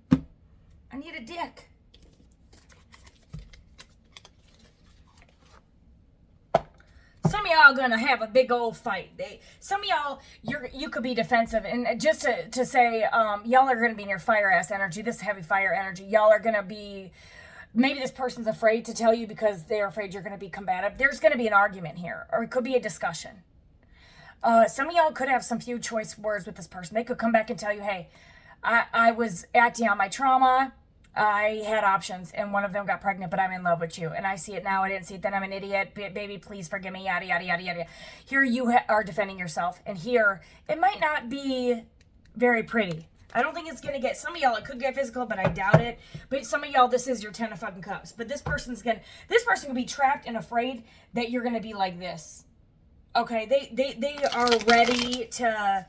I need a dick. Some of y'all are gonna have a big old fight. Some of y'all, you could be defensive, and just to say, y'all are gonna be in your fire ass energy. This heavy fire energy. Y'all are gonna be. Maybe this person's afraid to tell you because they're afraid you're gonna be combative. There's gonna be an argument here, or it could be a discussion. Some of y'all could have some few choice words with this person. They could come back and tell you, hey, I was acting on my trauma. I had options, and one of them got pregnant, but I'm in love with you. And I see it now. I didn't see it then. I'm an idiot. Baby, please forgive me, yada, yada, yada, yada. Here you are defending yourself. And here, it might not be very pretty. I don't think it's going to get, some of y'all, it could get physical, but I doubt it. But some of y'all, this is your 10 of fucking cups. But this person can be trapped and afraid that you're going to be like this. Okay, they are ready to,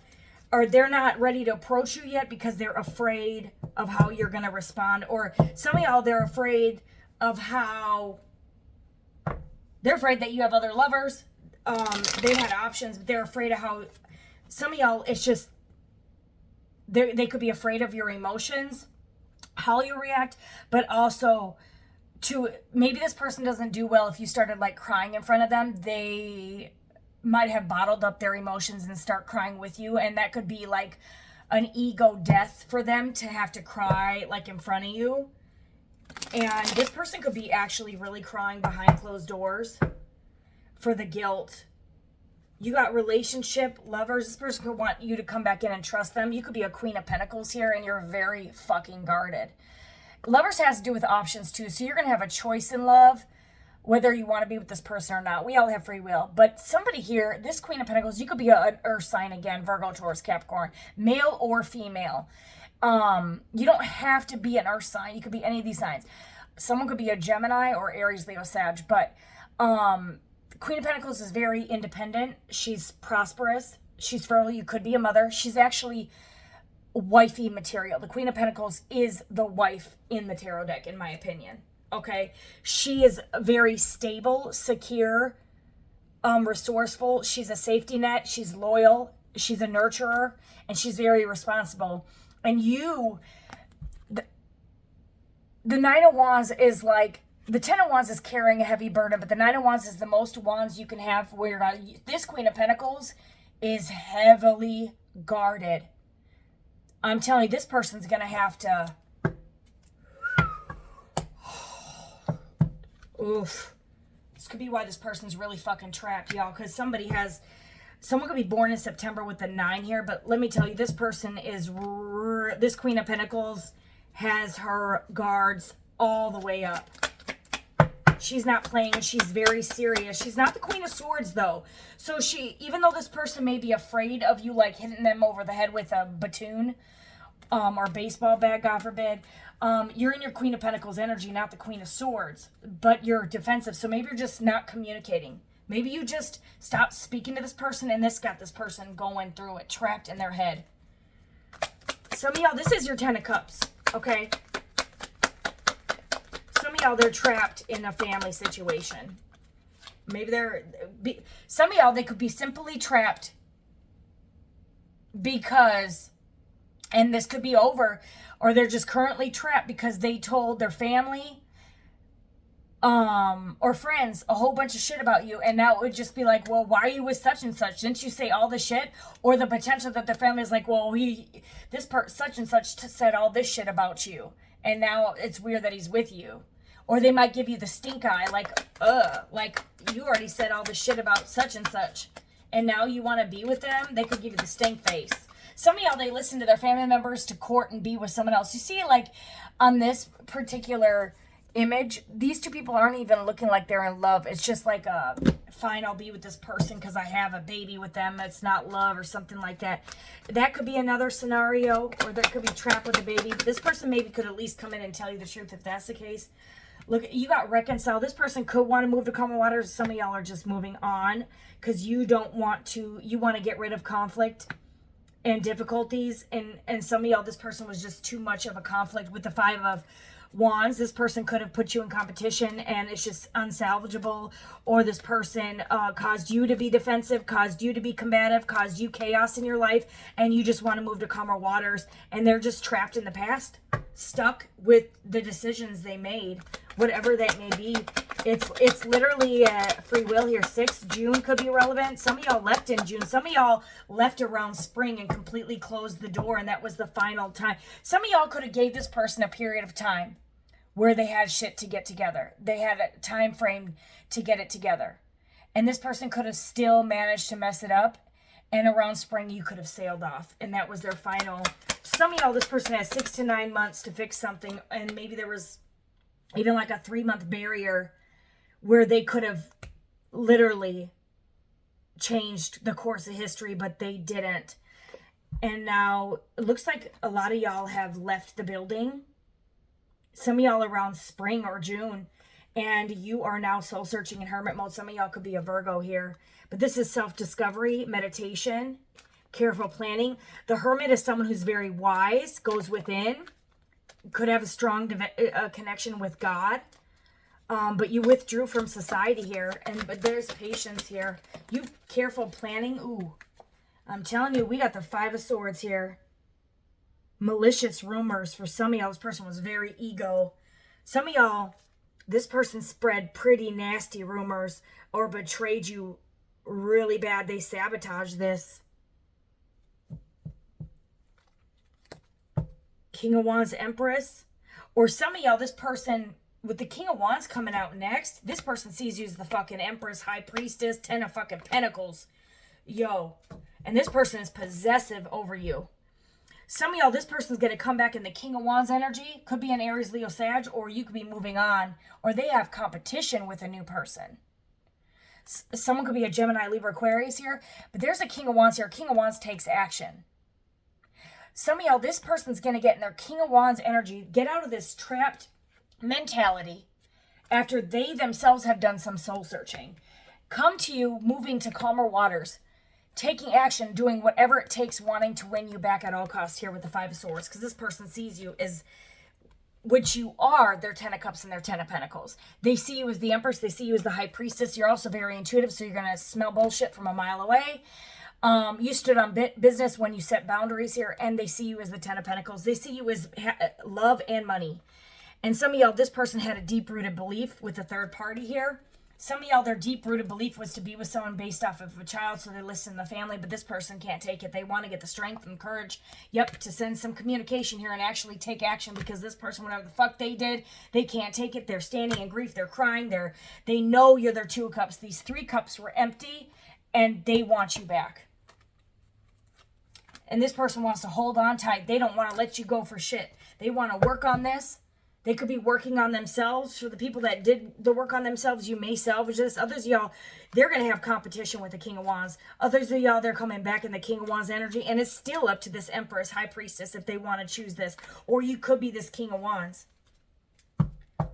or they're not ready to approach you yet because they're afraid of how you're going to respond. Or some of y'all, they're afraid of how, they're afraid that you have other lovers. They had options, but they're afraid of how, some of y'all, it's just, they could be afraid of your emotions, how you react, but also to, maybe this person doesn't do well if you started like crying in front of them. They might have bottled up their emotions and start crying with you. And that could be like an ego death for them to have to cry like in front of you. And this person could be actually really crying behind closed doors for the guilt. You got relationship lovers. This person could want you to come back in and trust them. You could be a Queen of Pentacles here and you're very fucking guarded. Lovers has to do with options too. So you're going to have a choice in love, whether you want to be with this person or not. We all have free will. But somebody here, this Queen of Pentacles, you could be an earth sign again, Virgo, Taurus, Capricorn, male or female. You don't have to be an earth sign. You could be any of these signs. Someone could be a Gemini or Aries, Leo, Sag. But Queen of Pentacles is very independent. She's prosperous. She's fertile. You could be a mother. She's actually wifey material. The Queen of Pentacles is the wife in the tarot deck, in my opinion. Okay? She is very stable, secure, resourceful. She's a safety net. She's loyal. She's a nurturer. And she's very responsible. And you, the Nine of Wands is like, the Ten of Wands is carrying a heavy burden, but the Nine of Wands is the most wands you can have where you're not. This Queen of Pentacles is heavily guarded. I'm telling you, this person's going to have to... Oof. This could be why this person's really fucking trapped, y'all, because someone could be born in September with the 9 here, but let me tell you, this person is... This Queen of Pentacles has her guards all the way up. She's not playing. She's very serious. She's not the Queen of Swords, though. So even though this person may be afraid of you, like hitting them over the head with a batoon or baseball bat, God forbid, you're in your Queen of Pentacles energy, not the Queen of Swords, but you're defensive. So maybe you're just not communicating. Maybe you just stop speaking to this person, and this got this person going through it, trapped in their head. Some of y'all, this is your 10 of Cups, okay? Some of y'all, they're trapped in a family situation. Maybe some of y'all, they could be simply trapped because, and this could be over, or they're just currently trapped because they told their family or friends a whole bunch of shit about you, and now it would just be like, well, why are you with such and such? Didn't you say all this shit? Or the potential that the family is like, well, such and such said all this shit about you, and now it's weird that he's with you. Or they might give you the stink eye, like you already said all this shit about such and such, and now you want to be with them. They could give you the stink face. Some of y'all, they listen to their family members to court and be with someone else. You see, like on this particular image, these two people aren't even looking like they're in love. It's just like fine, I'll be with this person because I have a baby with them. It's not love or something like that. That could be another scenario, or that could be trapped with a baby. This person maybe could at least come in and tell you the truth if that's the case. Look, you got reconciled. This person could want to move to calmer waters. Some of y'all are just moving on because you don't want to, you want to get rid of conflict and difficulties. And some of y'all, this person was just too much of a conflict with the 5 of Wands. This person could have put you in competition and it's just unsalvageable. Or this person caused you to be defensive, caused you to be combative, caused you chaos in your life, and you just want to move to calmer waters, and they're just trapped in the past, stuck with the decisions they made, whatever that may be. It's literally free will here. 6 June could be relevant. Some of y'all left in June. Some of y'all left around spring and completely closed the door, and that was the final time. Some of y'all could have gave this person a period of time where they had shit to get together. They had a time frame to get it together. And this person could have still managed to mess it up. And around spring, you could have sailed off. And that was their final. Some of y'all, this person has 6 to 9 months to fix something. And maybe there was even like a 3-month barrier where they could have literally changed the course of history, but they didn't. And now it looks like a lot of y'all have left the building. Some of y'all around spring or June, and you are now soul searching in hermit mode. Some of y'all could be a Virgo here, but this is self-discovery, meditation, careful planning. The hermit is someone who's very wise, goes within, could have a strong connection with God, but you withdrew from society here, but there's patience here. You careful planning. Ooh, I'm telling you, we got the 5 of Swords here. Malicious rumors for some of y'all. This person was very ego. Some of y'all, this person spread pretty nasty rumors or betrayed you really bad. They sabotage this. King of Wands, Empress. Or some of y'all, this person with the King of Wands coming out next, this person sees you as the fucking Empress, High Priestess, 10 of fucking Pentacles. Yo. And this person is possessive over you. Some of y'all, this person's going to come back in the King of Wands energy. Could be an Aries, Leo, Sag, or you could be moving on. Or they have competition with a new person. Someone could be a Gemini, Libra, Aquarius here. But there's a King of Wands here. King of Wands takes action. Some of y'all, this person's going to get in their King of Wands energy, get out of this trapped mentality after they themselves have done some soul searching. Come to you, moving to calmer waters, taking action, doing whatever it takes, wanting to win you back at all costs here with the Five of Swords, because this person sees you as, which you are, their 10 of Cups and their 10 of Pentacles. They see you as the Empress. They see you as the High Priestess. You're also very intuitive, so you're going to smell bullshit from a mile away. You stood on business when you set boundaries here, and they see you as the 10 of Pentacles. They see you as love and money. And some of y'all, this person had a deep-rooted belief with the third party here. Some of y'all, their deep-rooted belief was to be with someone based off of a child, so they listen to the family, but this person can't take it. They want to get the strength and courage, to send some communication here and actually take action, because this person, whatever the fuck they did, they can't take it. They're standing in grief. They're crying. They know you're their 2 of Cups. These 3 cups were empty, and they want you back. And this person wants to hold on tight. They don't want to let you go for shit. They want to work on this. They could be working on themselves. For the people that did the work on themselves, you may salvage this. Others of y'all, they're going to have competition with the King of Wands. Others of y'all, they're coming back in the King of Wands energy. And it's still up to this Empress, High Priestess, if they want to choose this. Or you could be this King of Wands.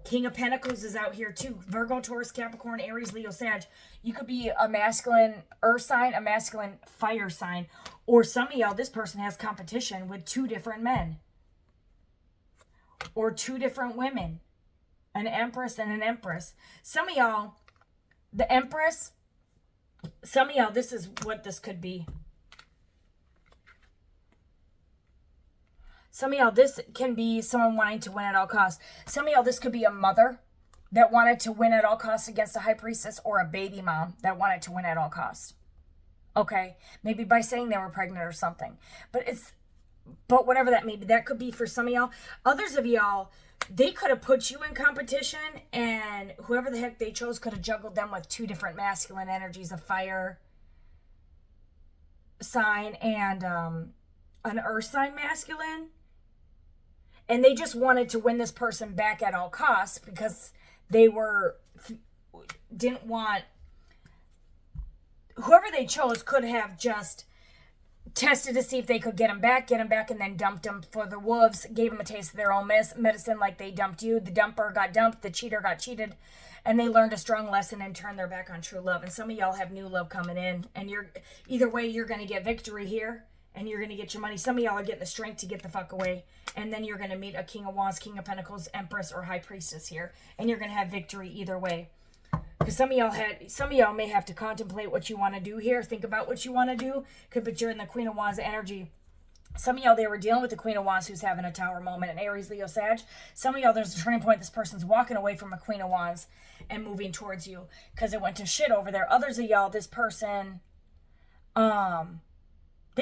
King of Pentacles is out here too. Virgo, Taurus, Capricorn, Aries, Leo, Sag. You could be a masculine earth sign, a masculine fire sign. Or some of y'all, this person has competition with 2 different men. Or 2 different women. An Empress and an Empress. Some of y'all, the Empress, some of y'all, this is what this could be. Some of y'all, this can be someone wanting to win at all costs. Some of y'all, this could be a mother that wanted to win at all costs against a High Priestess, or a baby mom that wanted to win at all costs. Okay? Maybe by saying they were pregnant or something. But whatever that may be, that could be for some of y'all. Others of y'all, they could have put you in competition, and whoever the heck they chose could have juggled them with 2 different masculine energies, a fire sign and an earth sign masculine. And they just wanted to win this person back at all costs, because they didn't want, whoever they chose could have just tested to see if they could get him back, and then dumped him for the wolves, gave him a taste of their own medicine like they dumped you. The dumper got dumped, the cheater got cheated, and they learned a strong lesson and turned their back on true love. And some of y'all have new love coming in, and either way, you're going to get victory here, and you're going to get your money. Some of y'all are getting the strength to get the fuck away, and then you're going to meet a King of Wands, King of Pentacles, Empress, or High Priestess here, and you're going to have victory either way. Because some of y'all may have to contemplate what you want to do here. Think about what you want to do. But you're in the Queen of Wands energy. Some of y'all, they were dealing with the Queen of Wands who's having a Tower moment, an Aries, Leo, Sag. Some of y'all, there's a turning point. This person's walking away from a Queen of Wands and moving towards you because it went to shit over there. Others of y'all, this person, they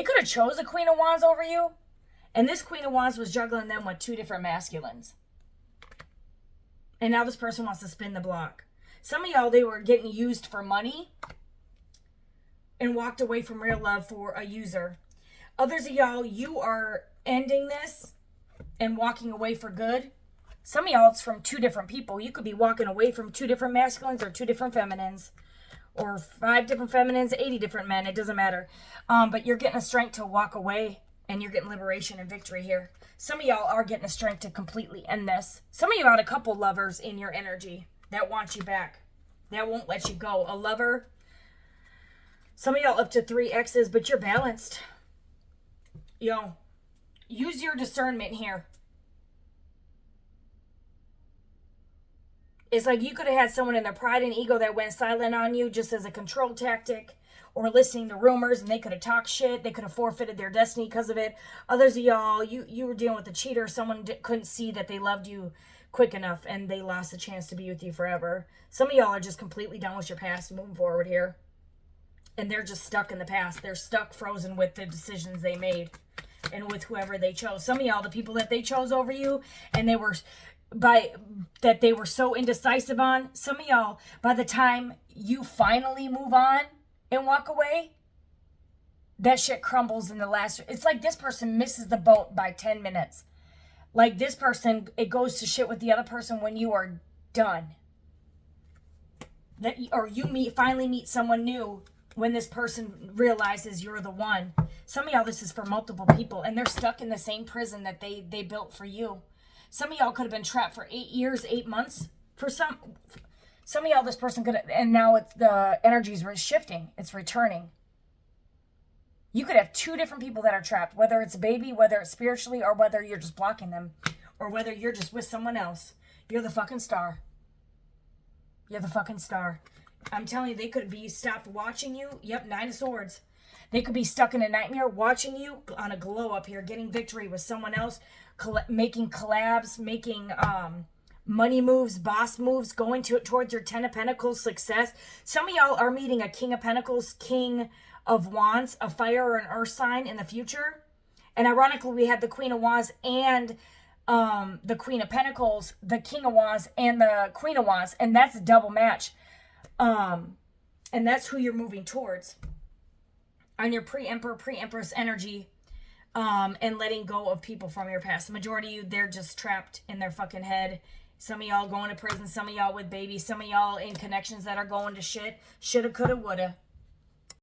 could have chose a Queen of Wands over you. And this Queen of Wands was juggling them with 2 different masculines. And now this person wants to spin the block. Some of y'all, they were getting used for money and walked away from real love for a user. Others of y'all, you are ending this and walking away for good. Some of y'all, it's from 2 different people. You could be walking away from 2 different masculines or 2 different feminines. Or 5 different feminines, 80 different men. It doesn't matter. But you're getting a strength to walk away, and you're getting liberation and victory here. Some of y'all are getting a strength to completely end this. Some of you had a couple lovers in your energy that want you back, that won't let you go. A lover. Some of y'all up to 3 exes, but you're balanced. Yo, use your discernment here. It's like you could have had someone in their pride and ego that went silent on you just as a control tactic, or listening to rumors, and they could have talked shit. They could have forfeited their destiny because of it. Others of y'all, you were dealing with a cheater. Someone couldn't see that they loved you quick enough, and they lost the chance to be with you forever. Some of y'all are just completely done with your past and moving forward here. And they're just stuck in the past. They're stuck frozen with the decisions they made and with whoever they chose. Some of y'all, the people that they chose over you, and they were so indecisive on, some of y'all, by the time you finally move on and walk away, that shit crumbles in the last. It's like this person misses the boat by 10 minutes. Like this person, it goes to shit with the other person when you are done. Or you finally meet someone new when this person realizes you're the one. Some of y'all, this is for multiple people, and they're stuck in the same prison that they built for you. Some of y'all could have been trapped for 8 years, 8 months. For some of y'all, this person could have, and now the energies are shifting. It's returning. You could have 2 different people that are trapped, whether it's a baby, whether it's spiritually, or whether you're just blocking them, or whether you're just with someone else. You're the fucking star. You're the fucking star. I'm telling you, they could be stopped watching you. Yep, 9 of Swords. They could be stuck in a nightmare watching you on a glow up here, getting victory with someone else, making collabs, making money moves, boss moves, going towards your 10 of Pentacles success. Some of y'all are meeting a King of Pentacles, King of Wands, a fire or an earth sign in the future. And ironically, we had the Queen of Wands and the Queen of Pentacles, the King of Wands and the Queen of Wands, and that's a double match. And that's who you're moving towards on your pre-emperor, pre-empress energy, and letting go of people from your past. The majority of you, they're just trapped in their fucking head. Some of y'all going to prison, some of y'all with babies, some of y'all in connections that are going to shit. Shoulda, coulda, woulda.